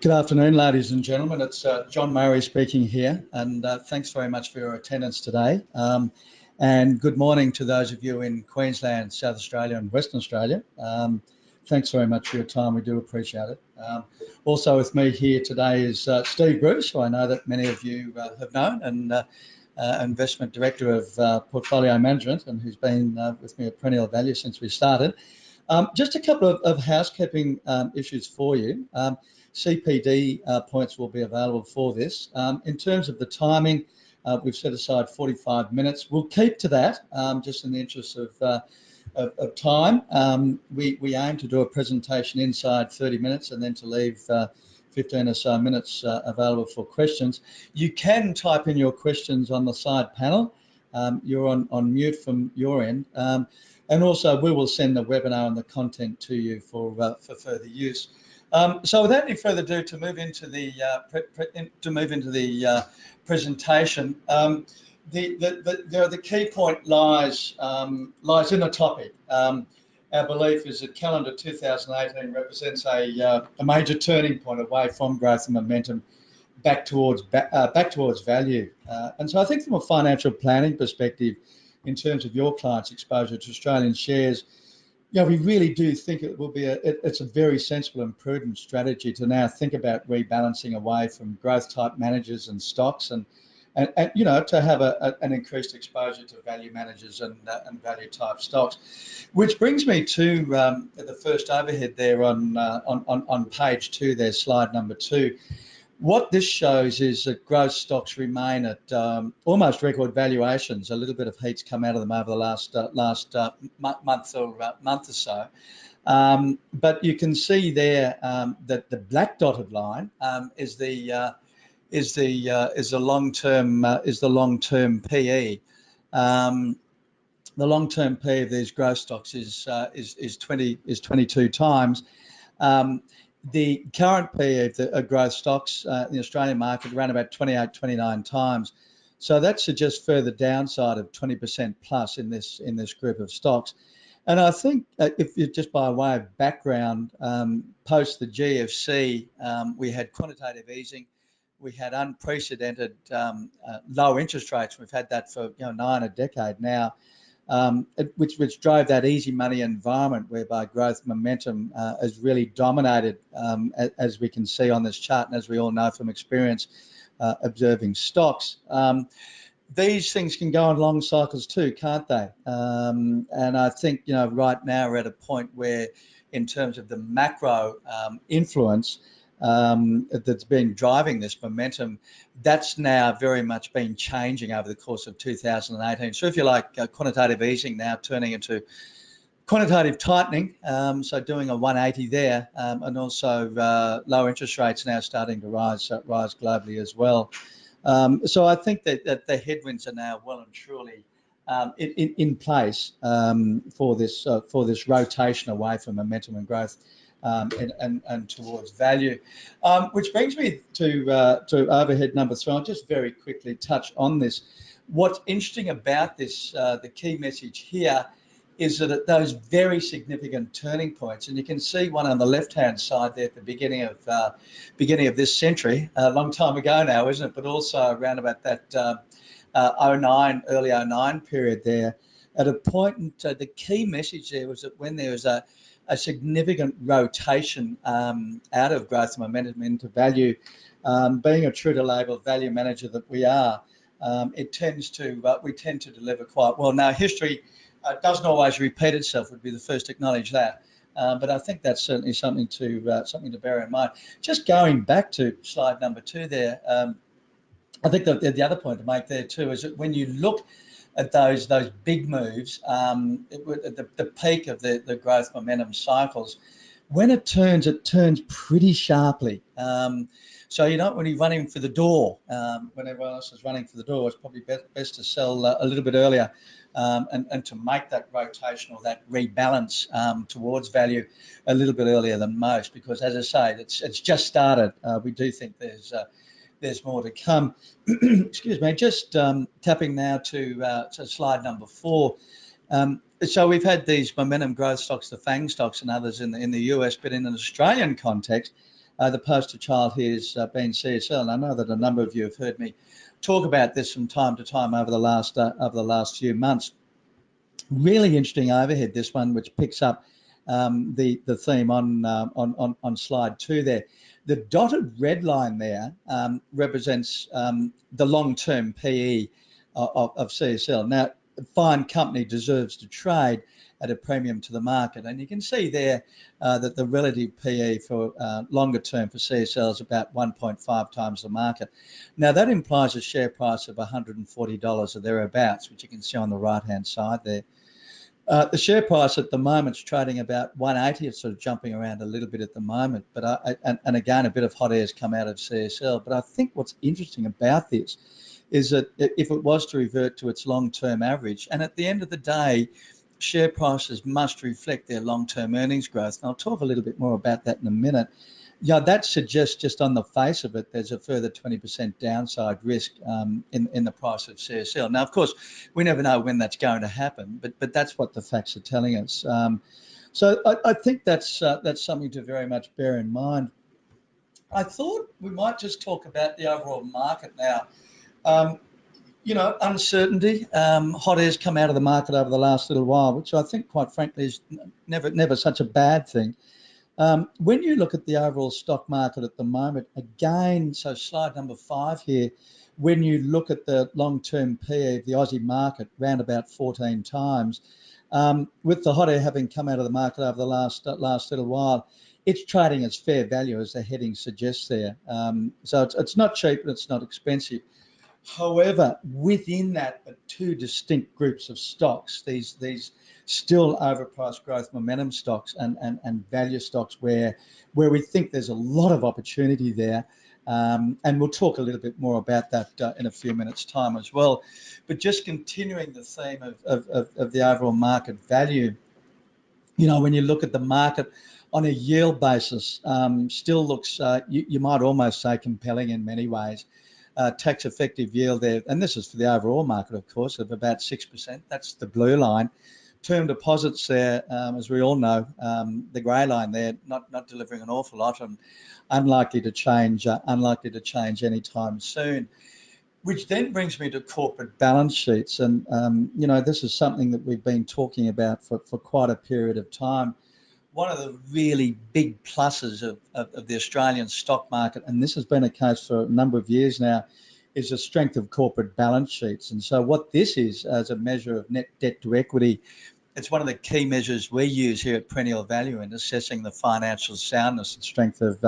Good afternoon, ladies and gentlemen. It's John Murray speaking here, and thanks very much for your attendance today. And good morning to those of you in Queensland, South Australia and Western Australia. Thanks very much for your time. We do appreciate it. Also with me here today is Steve Bruce, who I know that many of you have known, and Investment Director of Portfolio Management, and who's been with me at Perennial Value since we started. Just a couple of housekeeping issues for you. CPD points will be available for this. In terms of the timing, we've set aside 45 minutes. We'll keep to that just in the interest of time. We aim to do a presentation inside 30 minutes and then to leave 15 or so minutes available for questions. You can type in your questions on the side panel. You're on mute from your end. And also we will send the webinar and the content to you for further use. So without any further ado, to move into the presentation, the key point lies in the topic. Our belief is that calendar 2018 represents a major turning point away from growth and momentum back towards value. And so I think from a financial planning perspective, in terms of your clients' exposure to Australian shares, we really do think it will be it's a very sensible and prudent strategy to now think about rebalancing away from growth type managers and stocks, and to have an increased exposure to value managers and value type stocks. Which brings me to the first overhead there on page 2 there, slide number 2. What this shows is that growth stocks remain at almost record valuations. A little bit of heat's come out of them over the last month or so. But you can see there that the black dotted line is the long-term PE. The long-term PE of these growth stocks is 22 times. The current PE of growth stocks in the Australian market around about 28, 29 times. So that suggests further downside of 20% plus in this group of stocks. And I think if you just by way of background, post the GFC, we had quantitative easing, we had unprecedented low interest rates. We've had that for a decade now. Which drove that easy money environment whereby growth momentum has really dominated, as we can see on this chart, and as we all know from experience observing stocks. These things can go on long cycles too, can't they? And I think right now we're at a point where, in terms of the macro influence that's been driving this momentum, that's now very much been changing over the course of 2018. So if you like, quantitative easing now turning into quantitative tightening, so doing a 180 there, and also low interest rates now starting to rise globally as well. So I think that the headwinds are now well and truly in place for this rotation away from momentum and growth and towards value, which brings me to overhead number 3. I'll just very quickly touch on this. What's interesting about this, the key message here, is that at those very significant turning points, and you can see one on the left-hand side there at the beginning of this century, a long time ago now, isn't it? But also around about that early 09 period there, at a point, the key message there was that when there was a significant rotation out of growth momentum into value, being a true to label value manager that we are, we tend to deliver quite well. Now, history doesn't always repeat itself. Would be the first to acknowledge that, but I think that's certainly something to bear in mind. Just going back to slide number 2 there, I think the other point to make there too is that when you look at those big moves, at the peak of the growth momentum cycles, when it turns pretty sharply. So when you're running for the door, when everyone else is running for the door, it's probably best to sell a little bit earlier, and to make that rotation or that rebalance towards value a little bit earlier than most, because as I say, it's just started. We do think there's more to come. Excuse me, just tapping now to slide number 4. So we've had these momentum growth stocks, the FANG stocks and others in the US, but in an Australian context, The poster child here has been CSL, and I know that a number of you have heard me talk about this from time to time over the last few months. Really interesting overhead, this one, which picks up the theme on slide 2 there. The dotted red line there represents the long-term PE of CSL. Now, a fine company deserves to trade at a premium to the market, and you can see there that the relative PE for longer term for CSL is about 1.5 times the market. Now, that implies a share price of $140 or thereabouts, which you can see on the right-hand side there. The share price at the moment is trading about 180. It's sort of jumping around a little bit at the moment, but and again, a bit of hot air has come out of CSL. But I think what's interesting about this is that if it was to revert to its long-term average, and at the end of the day, share prices must reflect their long-term earnings growth. And I'll talk a little bit more about that in a minute. Yeah, that suggests just on the face of it, there's a further 20% downside risk in the price of CSL. Now, of course, we never know when that's going to happen, but that's what the facts are telling us. So I think that's something to very much bear in mind. I thought we might just talk about the overall market now. Uncertainty, hot air's come out of the market over the last little while, which I think, quite frankly, is never such a bad thing. When you look at the overall stock market at the moment, again, so slide number 5 here, when you look at the long-term PE of the Aussie market, round about 14 times, with the hot air having come out of the market over the last little while, it's trading as fair value, as the heading suggests there. So it's not cheap and it's not expensive. However, within that are two distinct groups of stocks, these still overpriced growth momentum stocks and value stocks where we think there's a lot of opportunity there. And we'll talk a little bit more about that in a few minutes' time as well. But just continuing the theme of the overall market value, when you look at the market on a yield basis, still looks, you might almost say, compelling in many ways. Tax effective yield there, and this is for the overall market, of course, of about 6%. That's the blue line. Term deposits there, as we all know, the grey line there, not delivering an awful lot and unlikely to change anytime soon. Which then brings me to corporate balance sheets, and this is something that we've been talking about for quite a period of time. One of the really big pluses of the Australian stock market, and this has been a case for a number of years now, is the strength of corporate balance sheets. And so what this is as a measure of net debt to equity, it's one of the key measures we use here at Perennial Value in assessing the financial soundness and strength of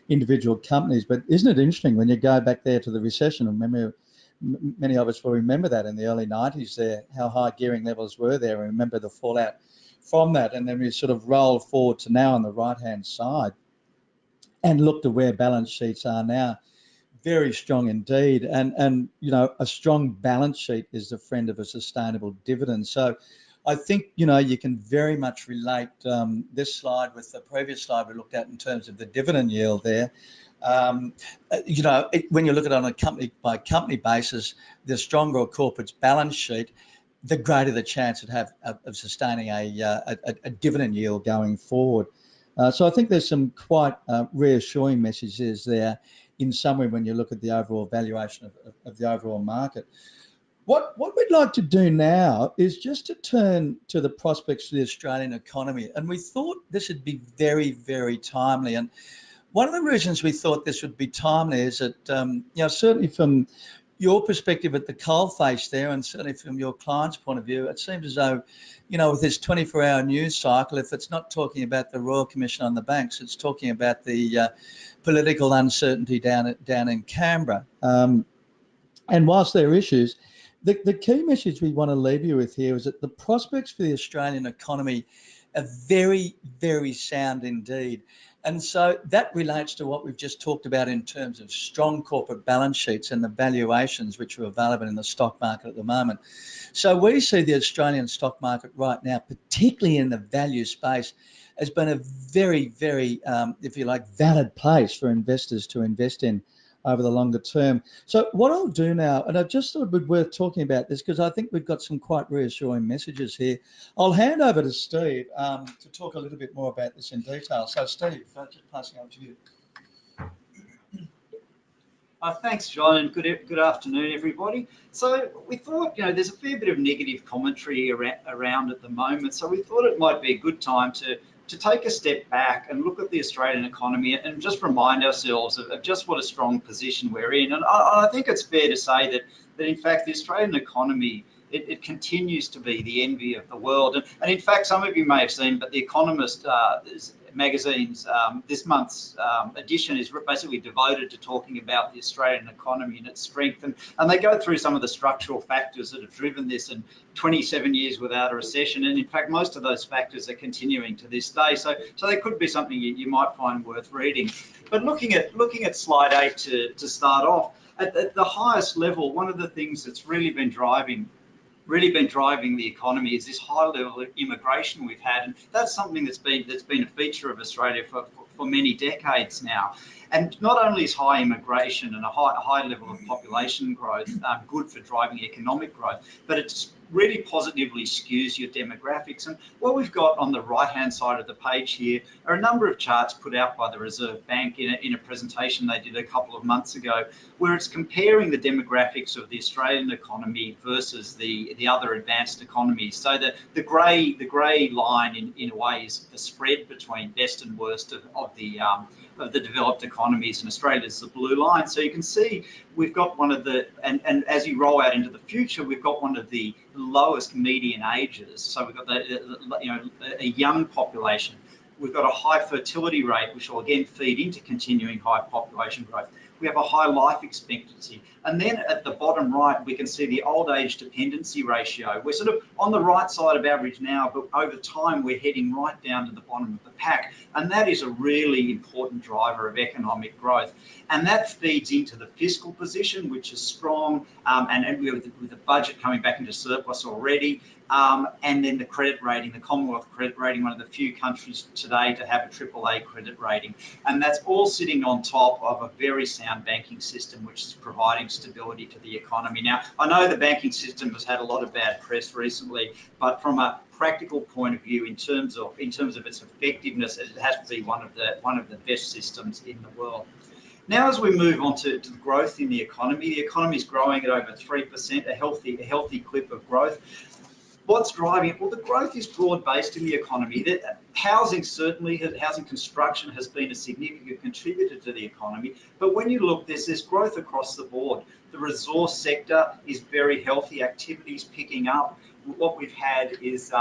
individual companies. But isn't it interesting when you go back there to the recession, and many of us will remember that in the early 90s there, how high gearing levels were there, and remember the fallout from that, and then we sort of roll forward to now on the right-hand side and look to where balance sheets are now. Very strong indeed, and a strong balance sheet is the friend of a sustainable dividend. So I think you can very much relate this slide with the previous slide we looked at in terms of the dividend yield there. When you look at it on a company by company basis, the stronger a corporate's balance sheet, the greater the chance it have of sustaining a dividend yield going forward. So I think there's some quite reassuring messages there in summary when you look at the overall valuation of the overall market. What we'd like to do now is just to turn to the prospects for the Australian economy. And we thought this would be very, very timely. And one of the reasons we thought this would be timely is that, certainly from your perspective at the coalface there, and certainly from your client's point of view, it seems as though, with this 24-hour news cycle, if it's not talking about the Royal Commission on the Banks, it's talking about the political uncertainty down in Canberra. And whilst there are issues, the key message we want to leave you with here is that the prospects for the Australian economy are very, very sound indeed. And so that relates to what we've just talked about in terms of strong corporate balance sheets and the valuations which are available in the stock market at the moment. So we see the Australian stock market right now, particularly in the value space, has been a very, very, if you like, valid place for investors to invest in over the longer term. So what I'll do now, and I just thought it would be worth talking about this because I think we've got some quite reassuring messages here. I'll hand over to Steve to talk a little bit more about this in detail. So Steve, just passing over to you. Thanks, John, and good afternoon, everybody. So we thought, there's a fair bit of negative commentary around at the moment, so we thought it might be a good time to take a step back and look at the Australian economy and just remind ourselves of just what a strong position we're in. And I think it's fair to say that in fact, the Australian economy, it continues to be the envy of the world. And in fact, some of you may have seen, but The Economist magazine's this month's edition is basically devoted to talking about the Australian economy and its strength. And they go through some of the structural factors that have driven this in 27 years without a recession. And in fact, most of those factors are continuing to this day. So they could be something you might find worth reading. But looking at slide 8 to start off, at the highest level, one of the things that's really been driving the economy is this high level of immigration we've had, and that's something that's been a feature of Australia for many decades now. And not only is high immigration and a high level of population growth good for driving economic growth, but it's really positively skews your demographics. And what we've got on the right-hand side of the page here are a number of charts put out by the Reserve Bank in a presentation they did a couple of months ago, where it's comparing the demographics of the Australian economy versus the other advanced economies. So the grey line in a way is the spread between best and worst of the developed economies, and Australia's the blue line. So you can see we've got one of the, and as you roll out into the future, we've got one of the lowest median ages. So we've got a young population. We've got a high fertility rate, which will again feed into continuing high population growth. We have a high life expectancy. And then at the bottom right, we can see the old age dependency ratio. We're sort of on the right side of average now, but over time, we're heading right down to the bottom of the pack. And that is a really important driver of economic growth. And that feeds into the fiscal position, which is strong, and with the budget coming back into surplus already. And then the credit rating, the Commonwealth credit rating, one of the few countries today to have a AAA credit rating. And that's all sitting on top of a very sound banking system, which is providing stability to the economy. Now, I know the banking system has had a lot of bad press recently, but from a practical point of view, in terms of its effectiveness, it has to be one of the best systems in the world. Now, as we move on to the growth in the economy is growing at over 3%, a healthy clip of growth. What's driving it? Well, the growth is broad-based in the economy. Housing construction has been a significant contributor to the economy. But when you look, there's growth across the board. The resource sector is very healthy. Activity's picking up. What we've had is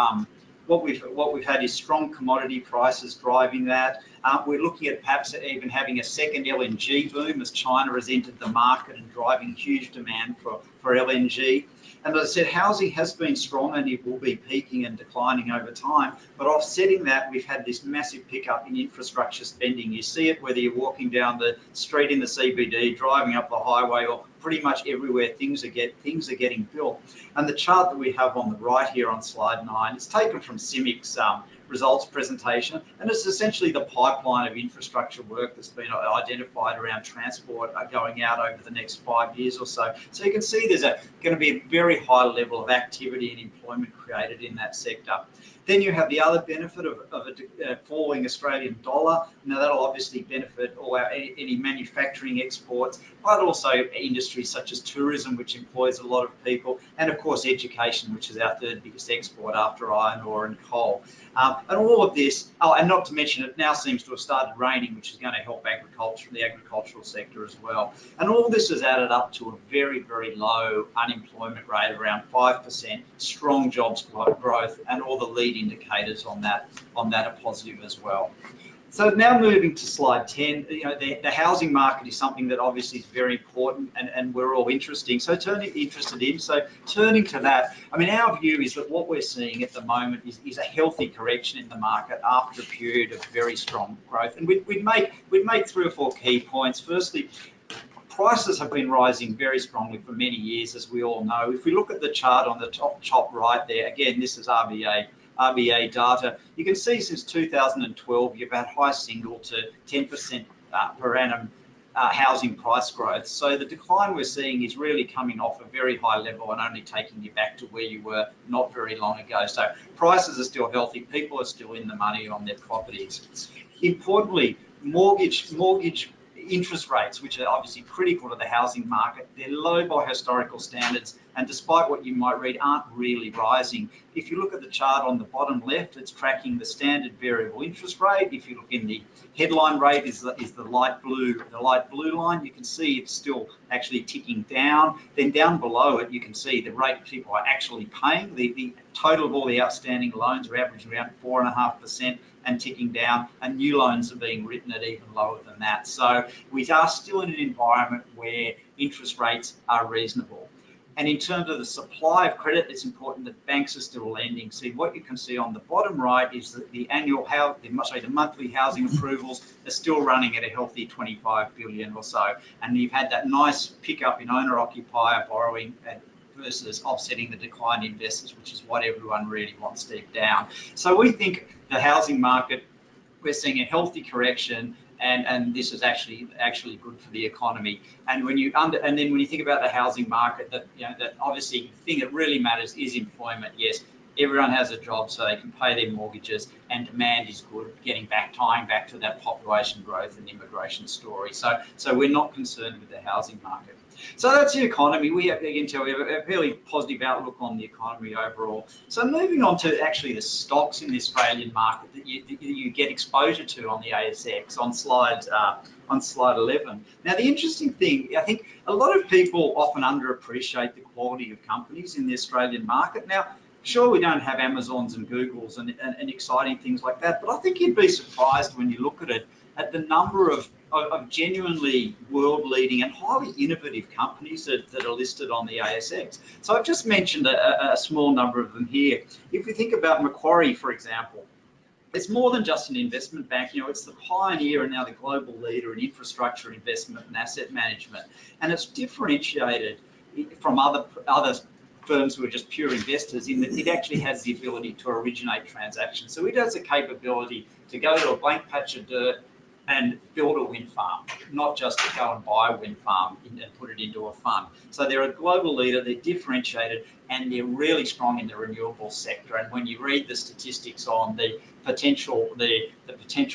strong commodity prices driving that. We're looking at perhaps even having a second LNG boom as China has entered the market and driving huge demand for LNG. And as I said, housing has been strong and it will be peaking and declining over time. But offsetting that, we've had this massive pickup in infrastructure spending. You see it whether you're walking down the street in the CBD, driving up the highway, or pretty much everywhere things are getting built. And the chart that we have on the right here on slide 9, it's taken from CIMIC's results presentation, and it's essentially the pipeline of infrastructure work that's been identified around transport going out over the next 5 years or so. So you can see there's going to be a very high level of activity and employment created in that sector. Then you have the other benefit of a falling Australian dollar. Now that'll obviously benefit any manufacturing exports, but also industries such as tourism, which employs a lot of people, and of course education, which is our third biggest export after iron ore and coal. And all of this, and not to mention it now seems to have started raining, which is going to help the agricultural sector as well. And all this has added up to a very, very low unemployment rate, around 5%, strong jobs growth, and all the lead indicators on that are positive as well. So now moving to slide 10, the housing market is something that obviously is very important and we're all interested in. So turning to that, I mean, our view is that what we're seeing at the moment is a healthy correction in the market after a period of very strong growth. And we'd make 3 or 4 key points. Firstly, prices have been rising very strongly for many years, as we all know. If we look at the chart on the top right there, again, this is RBA data. You can see since 2012, you've had high single to 10% per annum housing price growth. So the decline we're seeing is really coming off a very high level and only taking you back to where you were not very long ago. So prices are still healthy. People are still in the money on their properties. Importantly, mortgage interest rates, which are obviously critical to the housing market, they're low by historical standards, and despite what you might read, aren't really rising. If you look at the chart on the bottom left, it's tracking the standard variable interest rate. If you look in the headline rate, is the light blue line. You can see it's still actually ticking down. Then down below it, you can see the rate people are actually paying. The total of all the outstanding loans are averaging around 4.5% and ticking down, and new loans are being written at even lower than that. So we are still in an environment where interest rates are reasonable. And in terms of the supply of credit, it's important that banks are still lending. See, what you can see on the bottom right is that the monthly housing approvals are still running at a healthy 25 billion or so. And you've had that nice pickup in owner-occupier borrowing versus offsetting the decline in investors, which is what everyone really wants deep down. So we think the housing market, we're seeing a healthy correction, and this is actually good for the economy. And when you then when you think about the housing market, that obviously the thing that really matters is employment. Yes, everyone has a job so they can pay their mortgages, and demand is good, tying back to that population growth and immigration story. So we're not concerned with the housing market. So that's the economy. We have a fairly positive outlook on the economy overall. So moving on to actually the stocks in the Australian market that you get exposure to on the ASX on slide 11. Now, the interesting thing, I think a lot of people often underappreciate the quality of companies in the Australian market. Now, sure, we don't have Amazons and Googles and exciting things like that, but I think you'd be surprised when you look at it, at the number of genuinely world-leading and highly innovative companies that are listed on the ASX. So I've just mentioned a small number of them here. If we think about Macquarie, for example, it's more than just an investment bank. It's the pioneer and now the global leader in infrastructure investment and asset management. And it's differentiated from other firms who are just pure investors in that it actually has the ability to originate transactions. So it has the capability to go to a blank patch of dirt and build a wind farm, not just to go and buy a wind farm and put it into a fund. So they're a global leader, they're differentiated, and they're really strong in the renewable sector. And when you read the statistics on the potential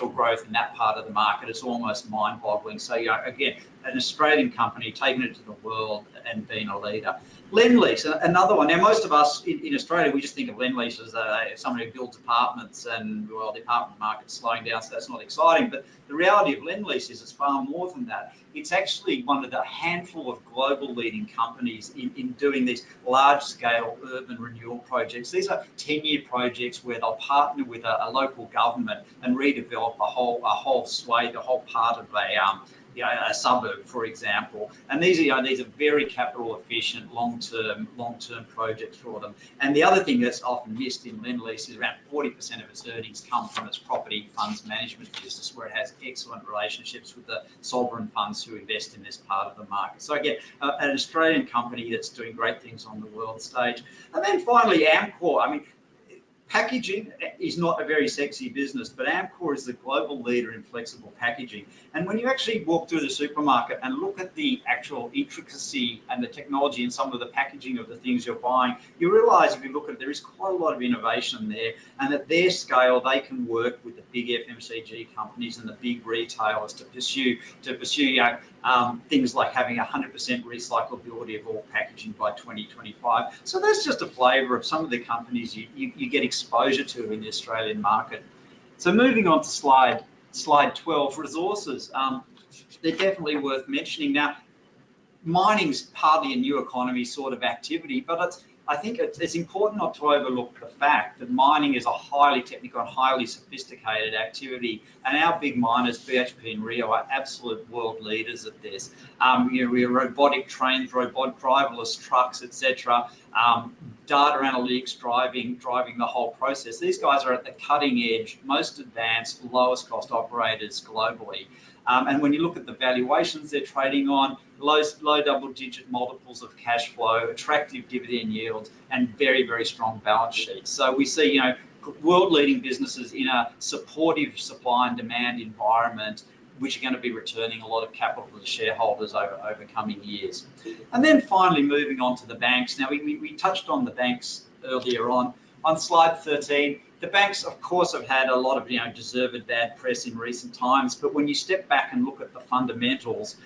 growth in that part of the market, it's almost mind-boggling. So again, an Australian company taking it to the world and being a leader. Lendlease, another one. Now, most of us in Australia, we just think of Lendlease as someone who builds apartments, and well, the apartment market's slowing down, so that's not exciting. But the reality of Lendlease is it's far more than that. It's actually one of the handful of global leading companies in doing these large-scale urban renewal projects. These are 10-year projects where they'll partner with a local government and redevelop a whole swathe, a whole part of a suburb, for example. And these are very capital efficient, long-term projects for them. And the other thing that's often missed in Lendlease is around 40% of its earnings come from its property funds management business, where it has excellent relationships with the sovereign funds who invest in this part of the market. So again, an Australian company that's doing great things on the world stage. And then finally, Amcor. I mean, packaging is not a very sexy business, but Amcor is the global leader in flexible packaging. And when you actually walk through the supermarket and look at the actual intricacy and the technology in some of the packaging of the things you're buying, you realise if you look at it, there is quite a lot of innovation there, and at their scale, they can work with the big FMCG companies and the big retailers to pursue things like having 100% recyclability of all packaging by 2025. So that's just a flavour of some of the companies you get exposure to in the Australian market. So moving on to slide 12, resources. They're definitely worth mentioning. Now, mining's hardly a new economy sort of activity, but I think it's important not to overlook the fact that mining is a highly technical and highly sophisticated activity, and our big miners, BHP and Rio, are absolute world leaders at this. We have robotic trains, driverless trucks, etc. Data analytics driving the whole process. These guys are at the cutting edge, most advanced, lowest cost operators globally. And when you look at the valuations they're trading on, low double-digit multiples of cash flow, attractive dividend yields, and very, very strong balance sheets. So we see, world-leading businesses in a supportive supply and demand environment, which are going to be returning a lot of capital to shareholders over coming years. And then finally, moving on to the banks. Now, we touched on the banks earlier on. on slide 13, the banks, of course, have had a lot of deserved bad press in recent times, but when you step back and look at the fundamentals,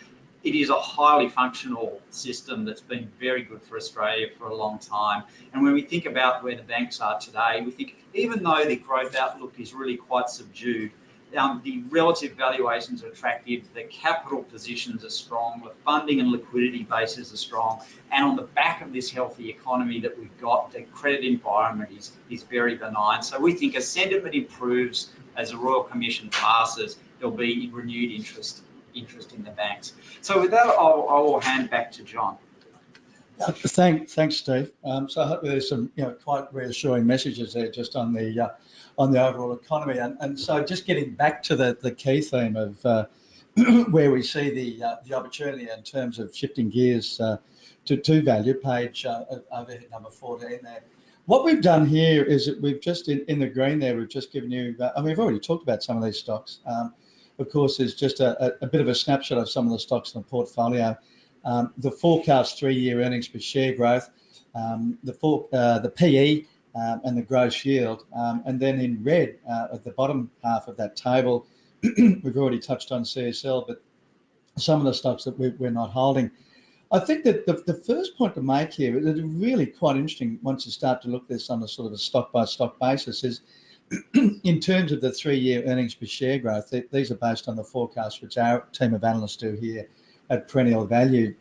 it is a highly functional system that's been very good for Australia for a long time. And when we think about where the banks are today, we think even though the growth outlook is really quite subdued, the relative valuations are attractive, the capital positions are strong, the funding and liquidity bases are strong, and on the back of this healthy economy that we've got, the credit environment is very benign. So we think as sentiment improves, as the Royal Commission passes, there'll be renewed interest in the banks. So with that, I will hand back to John. Thanks, Steve. So I hope there's some quite reassuring messages there just on the overall economy, and so just getting back to the key theme of where we see the opportunity in terms of shifting gears to value. Page overhead number 14 there. What we've done here is that we've just in the green there, we've just given you. I mean, we've already talked about some of these stocks. Of course, there's just a bit of a snapshot of some of the stocks in the portfolio. The forecast 3-year earnings per share growth, the PE and the gross yield, and then in red at the bottom half of that table, we've already touched on CSL, but some of the stocks that we're not holding. I think that the first point to make here is really quite interesting once you start to look at this on a sort of a stock by stock basis is in terms of the 3-year earnings per share growth. These are based on the forecast which our team of analysts do here at Perennial Value.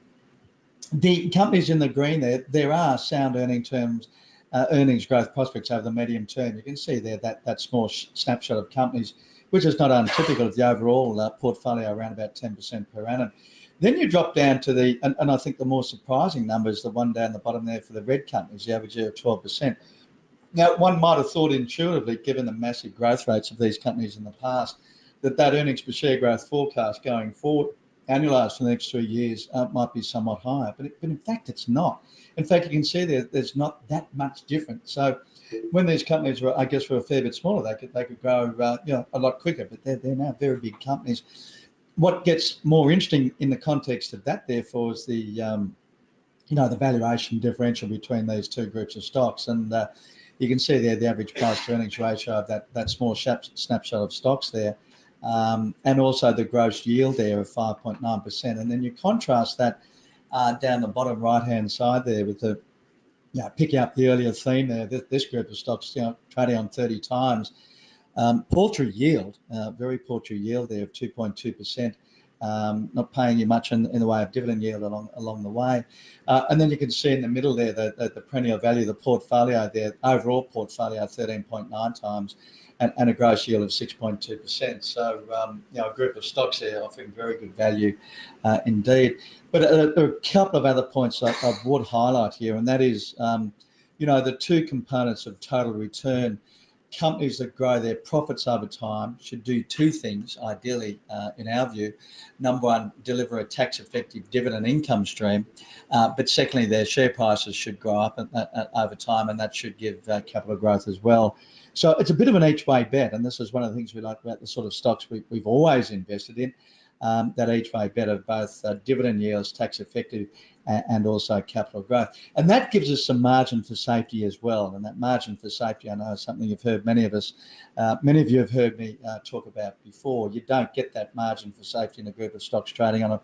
The companies in the green there are sound earnings growth prospects over the medium term. You can see there that small snapshot of companies, which is not untypical of the overall portfolio, around about 10% per annum. Then you drop down to and I think the more surprising number is the one down the bottom there for the red companies, the average year of 12%. Now, one might have thought intuitively, given the massive growth rates of these companies in the past, that earnings per share growth forecast going forward, annualised for the next 3 years, might be somewhat higher. But in fact, it's not. In fact, you can see there's not that much difference. So when these companies were, I guess, were a fair bit smaller, they could grow a lot quicker. But they're now very big companies. What gets more interesting in the context of that, therefore, is the valuation differential between these two groups of stocks. And you can see there the average price to earnings ratio of that small snapshot of stocks there, and also the gross yield there of 5.9%. And then you contrast that down the bottom right-hand side there with the, picking up the earlier theme there, this group of stocks, trading on 30 times. Paltry yield, very paltry yield there of 2.2%. Not paying you much in the way of dividend yield along the way. And then you can see in the middle there the Perennial Value, the portfolio there, overall portfolio 13.9 times and a gross yield of 6.2%. So, a group of stocks there offering very good value indeed. But there are a couple of other points I would highlight here, and that is, the two components of total return. Companies that grow their profits over time should do two things, ideally, in our view. Number one, deliver a tax-effective dividend income stream, but secondly, their share prices should grow up over time, and that should give capital growth as well. So it's a bit of an each-way bet, and this is one of the things we like about the sort of stocks we've always invested in, that each-way bet of both dividend yields, tax-effective, and also capital growth. And that gives us some margin for safety as well. And that margin for safety, I know, is something you've heard many of you have heard me talk about before. You don't get that margin for safety in a group of stocks trading on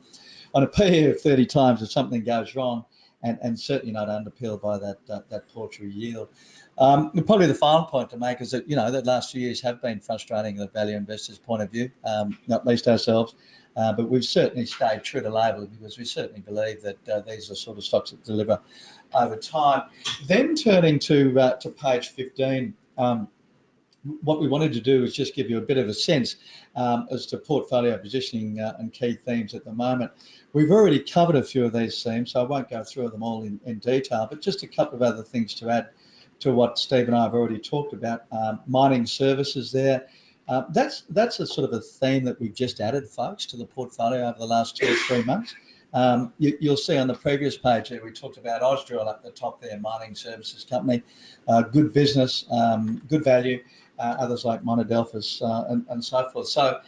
a PE of 30 times if something goes wrong, and certainly not underpilled by that paltry yield. Probably the final point to make is that, the last few years have been frustrating the value investors' point of view, not least ourselves. But we've certainly stayed true to label because we certainly believe that these are sort of stocks that deliver over time. Then turning to page 15, what we wanted to do is just give you a bit of a sense as to portfolio positioning and key themes at the moment. We've already covered a few of these themes, so I won't go through them all in detail, but just a couple of other things to add to what Steve and I have already talked about. Mining services there. That's a sort of a theme that we've just added, folks, to the portfolio over the last 2 or 3 months. You'll see on the previous page there, we talked about Ausdrill up the top there, mining services company, good business, good value, others like Monadelphous and so forth. So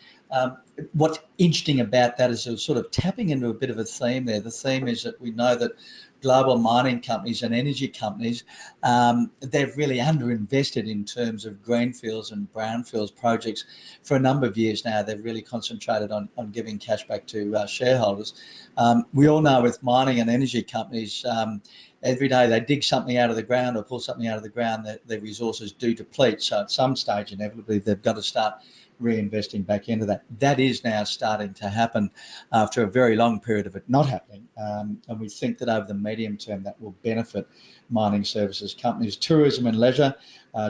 What's interesting about that is sort of tapping into a bit of a theme there. The theme is that we know that global mining companies and energy companies, they've really underinvested in terms of greenfields and brownfields projects for a number of years now. They've really concentrated on giving cash back to shareholders. We all know with mining and energy companies, every day they dig something out of the ground or pull something out of the ground, their resources do deplete. So at some stage, inevitably, they've got to start reinvesting back into that. That is now starting to happen after a very long period of it not happening. And we think that over the medium term, that will benefit mining services companies. Tourism and leisure,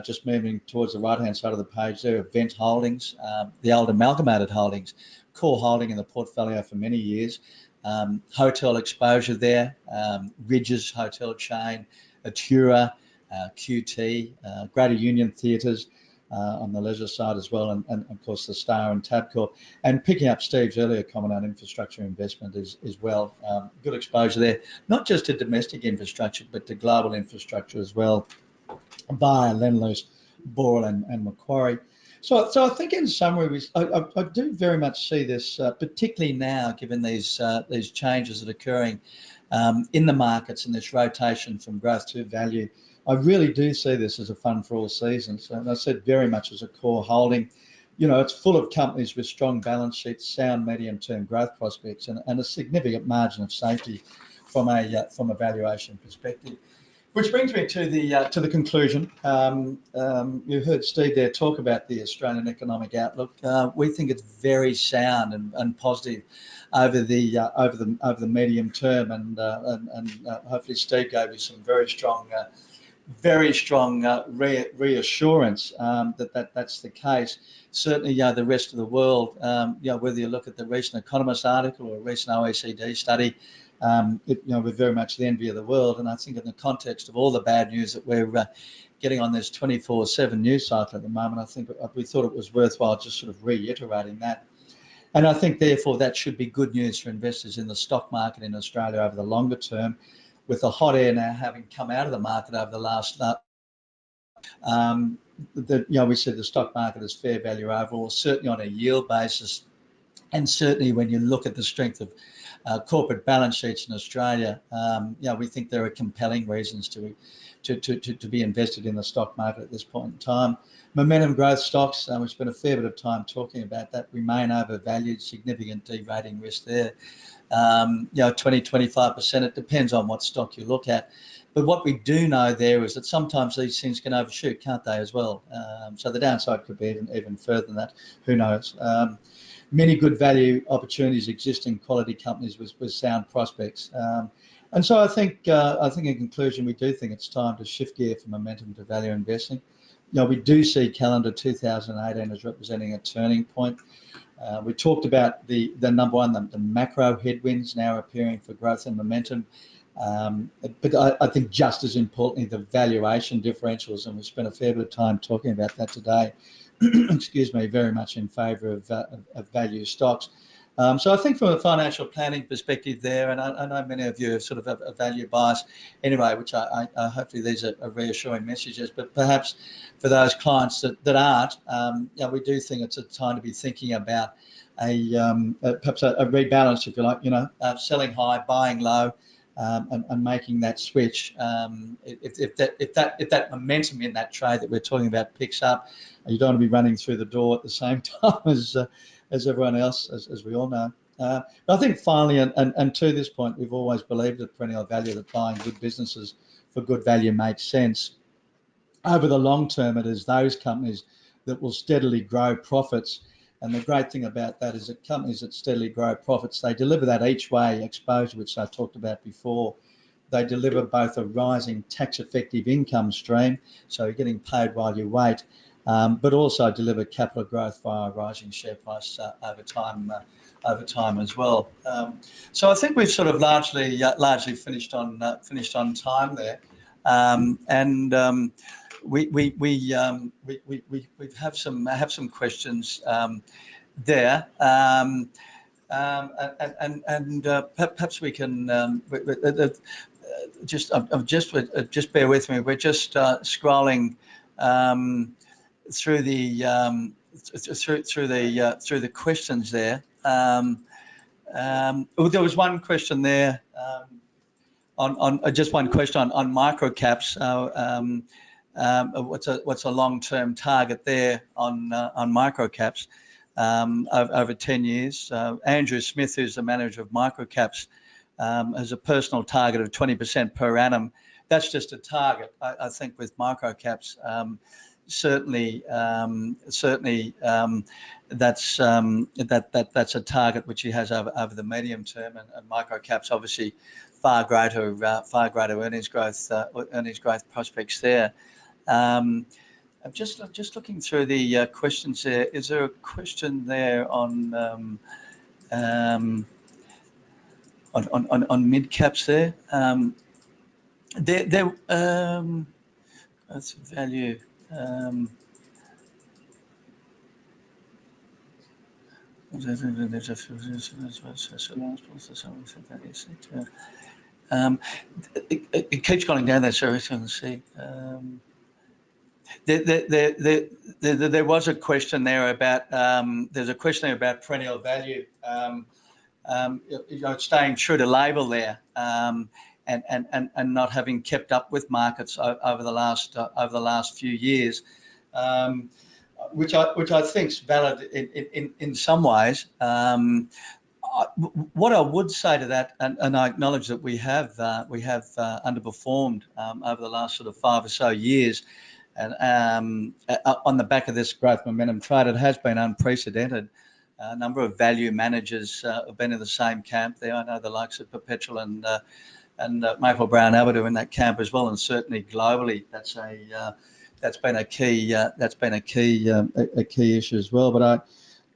just moving towards the right-hand side of the page there, Event Holdings, the old Amalgamated Holdings, core holding in the portfolio for many years. Hotel exposure there, Ridges Hotel Chain, Atura, QT, Greater Union Theatres, on the leisure side as well, and of course the Star and Tabcorp. And picking up Steve's earlier comment on infrastructure investment as well, good exposure there, not just to domestic infrastructure, but to global infrastructure as well, via Lendlease, Boral and Macquarie. So I think in summary, I do very much see this, particularly now, given these changes that are occurring in the markets and this rotation from growth to value. I really do see this as a fund for all seasons. And I said very much as a core holding. You know, it's full of companies with strong balance sheets, sound medium-term growth prospects, and a significant margin of safety from a valuation perspective. Which brings me to the conclusion. You heard Steve there talk about the Australian economic outlook. We think it's very sound and positive over the medium term, and hopefully Steve gave you some very strong reassurance that that's the case. Certainly, the rest of the world, whether you look at the recent Economist article or a recent OECD study, we're very much the envy of the world. And I think in the context of all the bad news that we're getting on this 24/7 news cycle at the moment, I think we thought it was worthwhile just sort of reiterating that. And I think, therefore, that should be good news for investors in the stock market in Australia over the longer term, with the hot air now having come out of the market over the last we said the stock market is fair value overall, certainly on a yield basis, and certainly when you look at the strength of corporate balance sheets in Australia, we think there are compelling reasons to be invested in the stock market at this point in time. Momentum growth stocks, we spent a fair bit of time talking about that, remain overvalued, significant de-rating risk there. 20-25%, it depends on what stock you look at. But what we do know there is that sometimes these things can overshoot, can't they, as well? So the downside could be even further than that. Who knows? Many good value opportunities exist in quality companies with sound prospects. And so I think in conclusion, we do think it's time to shift gear from momentum to value investing. We do see calendar 2018 as representing a turning point. We talked about the number one, the macro headwinds now appearing for growth and momentum. But I think just as importantly, the valuation differentials, and we spent a fair bit of time talking about that today, excuse me, very much in favour of value stocks. So I think from a financial planning perspective there, and I know many of you have sort of a value bias anyway, which I hopefully these are reassuring messages, but perhaps for those clients that aren't, we do think it's a time to be thinking about perhaps a rebalance, if you like, selling high, buying low, and making that switch. If that momentum in that trade that we're talking about picks up, you don't want to be running through the door at the same time as everyone else, as we all know. But I think finally, and to this point, we've always believed that perennial value, that buying good businesses for good value makes sense. Over the long term, it is those companies that will steadily grow profits. And the great thing about that is that companies that steadily grow profits, they deliver that each way exposure, which I talked about before. They deliver both a rising tax-effective income stream, so you're getting paid while you wait, but also deliver capital growth via a rising share price over time as well. So I think we've sort of largely finished on time there, and we have some questions there, and perhaps we can just bear with me. We're just scrolling through through the questions there. There was one question there on just one question on micro caps. What's a long-term target there on micro caps over 10 years? Andrew Smith, who's the manager of micro caps, has a personal target of 20% per annum. That's just a target. I think with micro caps, certainly that's a target which he has over the medium term, and micro caps obviously far greater earnings growth prospects there. I'm just looking through the questions there. Is there a question there on mid caps there? That's value. It keeps going down there, so I can see. There was a question there about there's a question there about perennial value. Staying true to label there, and not having kept up with markets over the last few years, which I think is valid in some ways. What I would say to that, and I acknowledge that we have underperformed over the last sort of 5 or so years, and on the back of this growth momentum trade, it has been unprecedented. A number of value managers have been in the same camp there. I know the likes of Perpetual and Maple Brown Abbott are in that camp as well, and certainly globally, that's been a key issue as well. But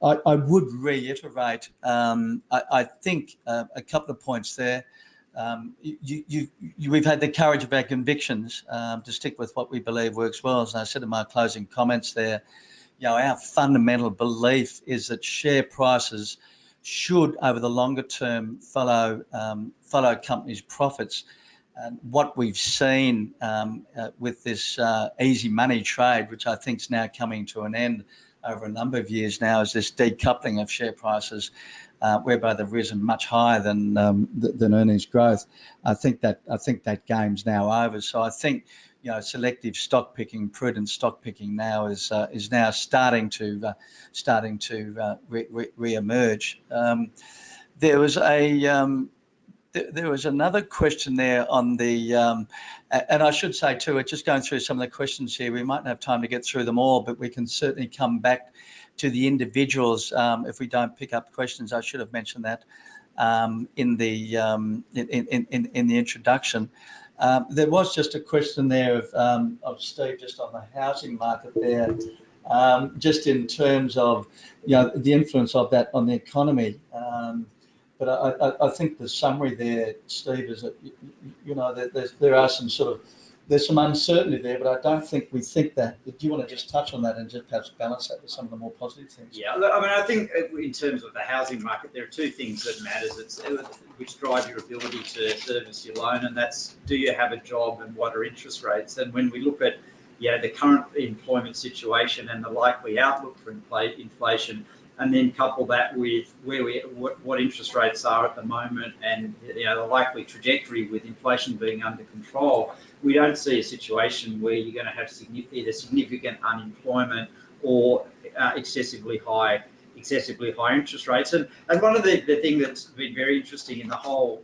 I would reiterate, I think a couple of points there. We've had the courage of our convictions to stick with what we believe works well. As I said in my closing comments there, our fundamental belief is that share prices should, over the longer term, follow companies' profits. And what we've seen with this easy money trade, which I think is now coming to an end over a number of years now, is this decoupling of share prices, whereby they've risen much higher than earnings growth. I think that game's now over. So I think selective stock picking, prudent stock picking now is now starting to re-emerge. There was another question there on the, and I should say too, just going through some of the questions here, we might not have time to get through them all, but we can certainly come back to the individuals if we don't pick up questions. I should have mentioned that in the introduction. There was just a question there of Steve, just on the housing market there, just in terms of the influence of that on the economy. But I think the summary there, Steve, is that there are there's some uncertainty there, but I don't think we think that. Do you want to just touch on that and just perhaps balance that with some of the more positive things? Yeah, I mean, I think in terms of the housing market, there are two things that matters, which drive your ability to service your loan, and that's, do you have a job and what are interest rates? And when we look at the current employment situation and the likely outlook for inflation, and then couple that with what interest rates are at the moment, and the likely trajectory with inflation being under control, we don't see a situation where you're going to have either significant unemployment or excessively high interest rates. And one of the things that's been very interesting in the whole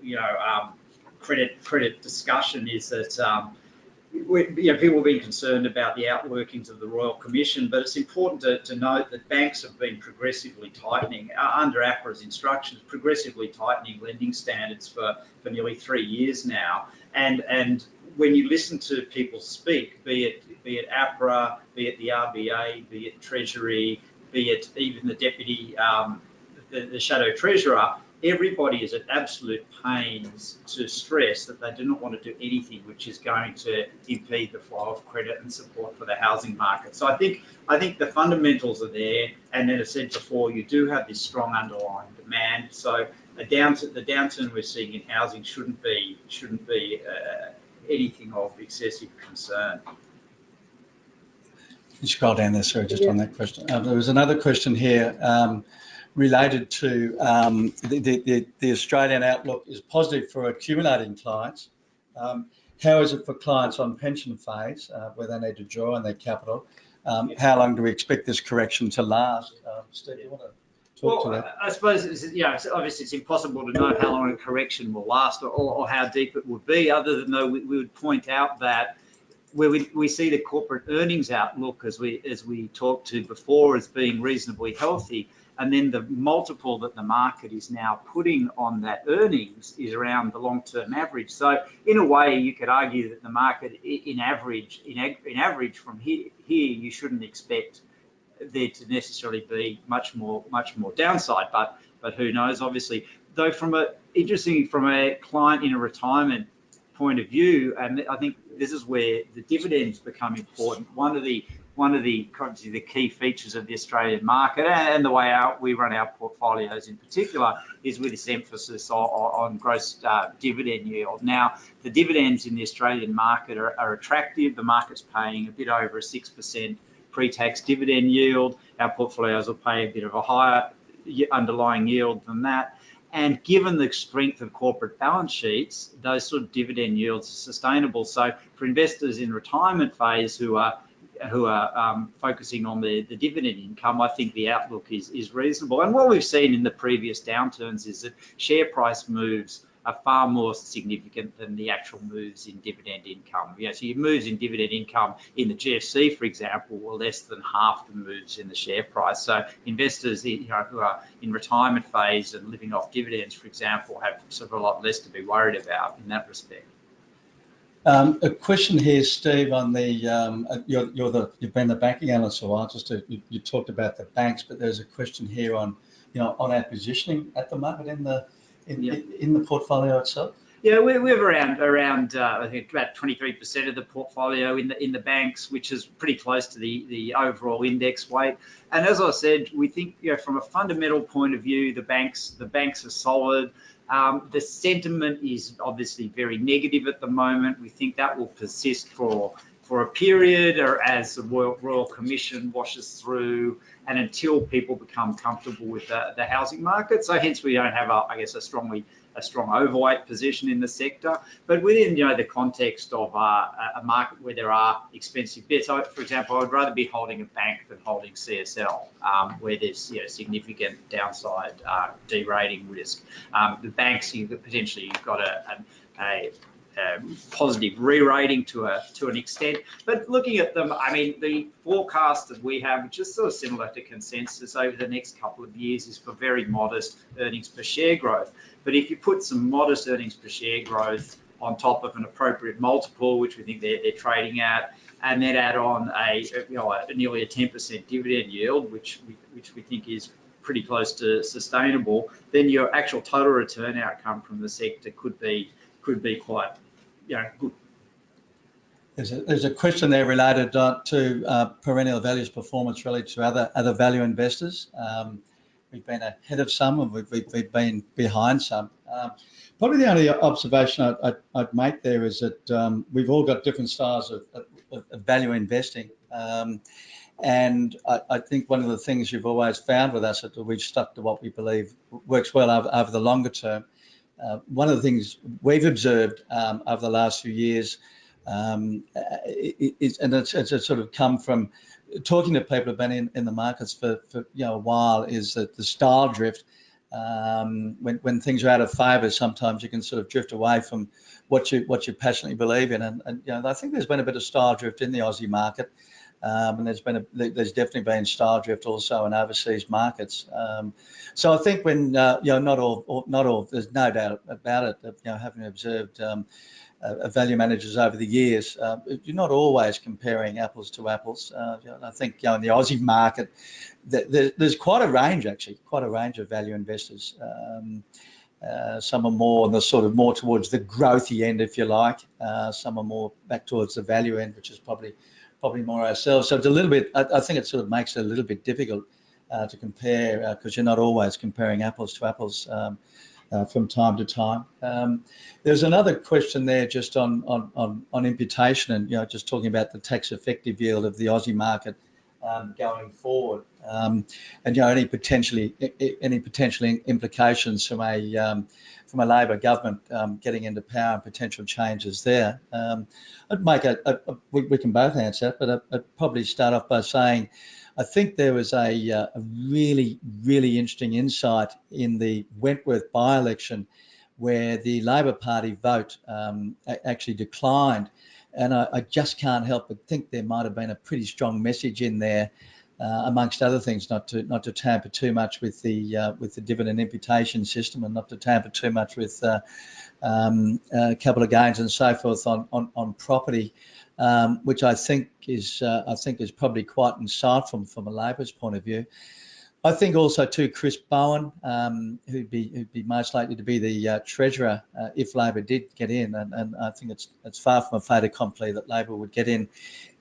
credit discussion is that people have been concerned about the outworkings of the Royal Commission, but it's important to note that banks have been progressively tightening, under APRA's instructions, progressively tightening lending standards for nearly 3 years now. And when you listen to people speak, be it APRA, be it the RBA, be it Treasury, be it even the Deputy, the Shadow Treasurer, everybody is at absolute pains to stress that they do not want to do anything which is going to impede the flow of credit and support for the housing market. So I think the fundamentals are there, and then as I said before, you do have this strong underlying demand. So the downturn we're seeing in housing shouldn't be anything of excessive concern. You scroll down there, sorry, just on that question. There was another question here related to the Australian outlook is positive for accumulating clients. How is it for clients on pension phase where they need to draw on their capital? How long do we expect this correction to last? Steve, do you want to talk to that? I suppose obviously it's impossible to know how long a correction will last or how deep it would be, other than though we would point out that where we see the corporate earnings outlook, as we talked to before, as being reasonably healthy, and then the multiple that the market is now putting on that earnings is around the long-term average. So in a way, you could argue that the market, in average from here, you shouldn't expect there to necessarily be much more downside, but who knows? Obviously, though, from a client in a retirement point of view, and I think this is where the dividends become important. One of the obviously the key features of the Australian market and the way we run our portfolios in particular is with this emphasis on gross dividend yield. Now, the dividends in the Australian market are attractive. The market's paying a bit over a 6% pre-tax dividend yield. Our portfolios will pay a bit of a higher underlying yield than that. And given the strength of corporate balance sheets, those sort of dividend yields are sustainable. So for investors in retirement phase who are focusing on the dividend income, I think the outlook is reasonable. And what we've seen in the previous downturns is that share price moves are far more significant than the actual moves in dividend income. So your moves in dividend income in the GFC, for example, were less than half the moves in the share price. So investors who are in retirement phase and living off dividends, for example, have sort of a lot less to be worried about in that respect. A question here, Steve, on the you've been the banking analyst for a while. You talked about the banks, but there's a question here on our positioning at the moment in the portfolio itself. Yeah, we're around I think about 23% of the portfolio in the banks, which is pretty close to the overall index weight. And as I said, we think from a fundamental point of view, the banks are solid. The sentiment is obviously very negative at the moment. We think that will persist for a period, or as the Royal Commission washes through, and until people become comfortable with the housing market. So hence we don't have a strong overweight position in the sector. But within the context of a market where there are expensive bets, for example, I would rather be holding a bank than holding CSL, where there's significant downside derating risk. The banks, potentially you've got a positive re-rating to an extent, but looking at them, I mean, the forecast that we have, which is sort of similar to consensus over the next couple of years, is for very modest earnings per share growth. But if you put some modest earnings per share growth on top of an appropriate multiple, which we think they're trading at, and then add on nearly a 10% dividend yield, which we think is pretty close to sustainable, then your actual total return outcome from the sector could be quite good. There's a question there related to perennial values performance related to other value investors. We've been ahead of some, and we've been behind some. Probably the only observation I'd make there is that we've all got different styles of value investing. And I think one of the things you've always found with us is that we've stuck to what we believe works well over the longer term. One of the things we've observed over the last few years it's sort of come from talking to people who've been in the markets for a while, is that the style drift, when things are out of favour, sometimes you can sort of drift away from what you passionately believe in, and I think there's been a bit of style drift in the Aussie market. And there's definitely been style drift also in overseas markets. So I think when not all, there's no doubt about it. Having observed value managers over the years, you're not always comparing apples to apples. I think in the Aussie market, there's quite a range of value investors. Some are more on the sort of more towards the growthy end, if you like. Some are more back towards the value end, which is probably more ourselves. So it's a little bit, I think it sort of makes it a little bit difficult to compare, because you're not always comparing apples to apples. from time to time. There's another question there just on imputation and, just talking about the tax effective yield of the Aussie market going forward, and any potential implications from a Labor government getting into power and potential changes there. I'd make we can both answer, but I'd probably start off by saying I think there was a really, really interesting insight in the Wentworth by-election where the Labor Party vote actually declined. And I just can't help but think there might have been a pretty strong message in there, amongst other things, not to tamper too much with the dividend imputation system and not to tamper too much with capital gains and so forth on property, which I think is probably quite insightful from a Labor's point of view. I think also too Chris Bowen, who'd be most likely to be the Treasurer if Labor did get in, and I think it's far from a fait accompli that Labor would get in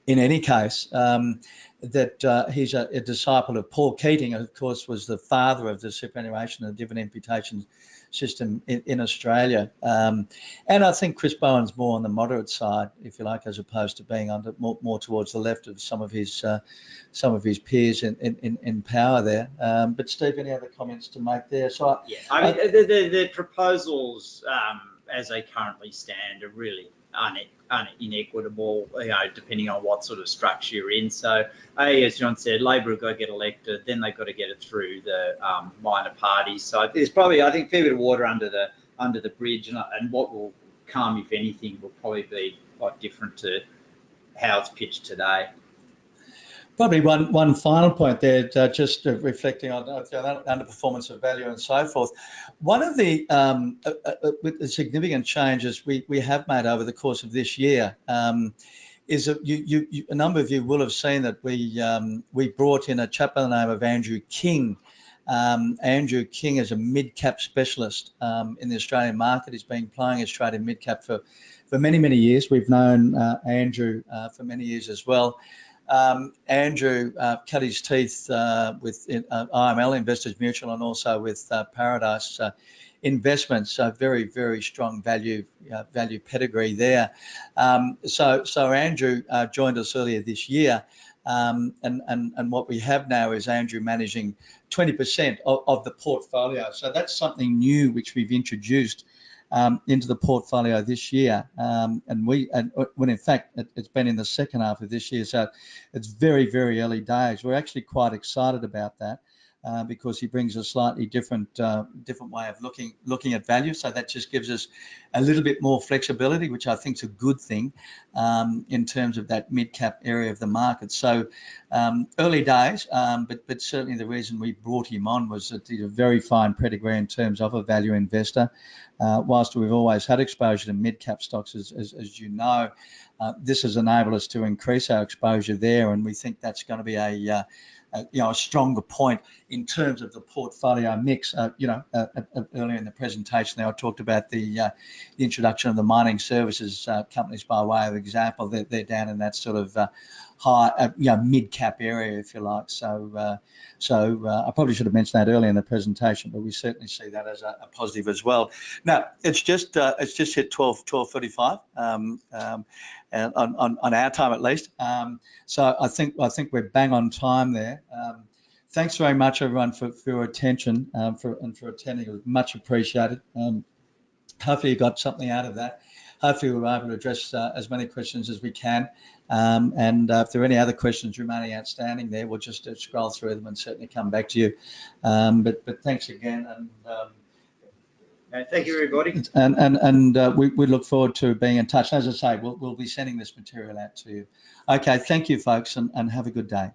any case. That he's a disciple of Paul Keating, who of course was the father of the superannuation and dividend imputation system in Australia, and I think Chris Bowen's more on the moderate side, if you like, as opposed to being more towards the left of some of his peers in power there. But Steve, any other comments to make there? So I mean, the proposals as they currently stand are really inequitable, depending on what sort of structure you're in. So, as John said, Labor have got to get elected, then they've got to get it through the minor parties. So there's probably, I think, a fair bit of water under the bridge, and what will come, if anything, will probably be quite different to how it's pitched today. Probably one final point there, just reflecting on underperformance of value and so forth. One of the with the significant changes we have made over the course of this year is that a number of you will have seen that we brought in a chap by the name of Andrew King. Andrew King is a mid-cap specialist in the Australian market. He's been playing Australian mid-cap for many years. We've known Andrew for many years as well. Andrew cut his teeth with IML, Investors Mutual, and also with Paradise Investments. So very strong value pedigree there. So Andrew joined us earlier this year, and what we have now is Andrew managing 20% of the portfolio. So that's something new which we've introduced into the portfolio this year, and when in fact it's been in the second half of this year, so it's very early days. We're actually quite excited about that because he brings a slightly different way of looking at value. So that just gives us a little bit more flexibility, which I think is a good thing in terms of that mid-cap area of the market. So early days, but certainly the reason we brought him on was that he's a very fine pedigree in terms of a value investor. Whilst we've always had exposure to mid-cap stocks, as you know, this has enabled us to increase our exposure there, and we think that's going to be a stronger point in terms of the portfolio mix. Earlier in the presentation there, I talked about the introduction of the mining services companies by way of example. They're down in that sort of high, mid-cap area, if you like. So I probably should have mentioned that earlier in the presentation, but we certainly see that as a positive as well. Now it's just hit 12:35 on our time at least. So I think we're bang on time there. Thanks very much everyone for your attention and for attending. It was much appreciated. Hopefully you got something out of that. Hopefully we were able to address as many questions as we can. And if there are any other questions remaining outstanding there, we'll just scroll through them and certainly come back to you. But thanks again. And thank you, everybody. And we look forward to being in touch. As I say, we'll be sending this material out to you. Okay, thank you, folks, and have a good day.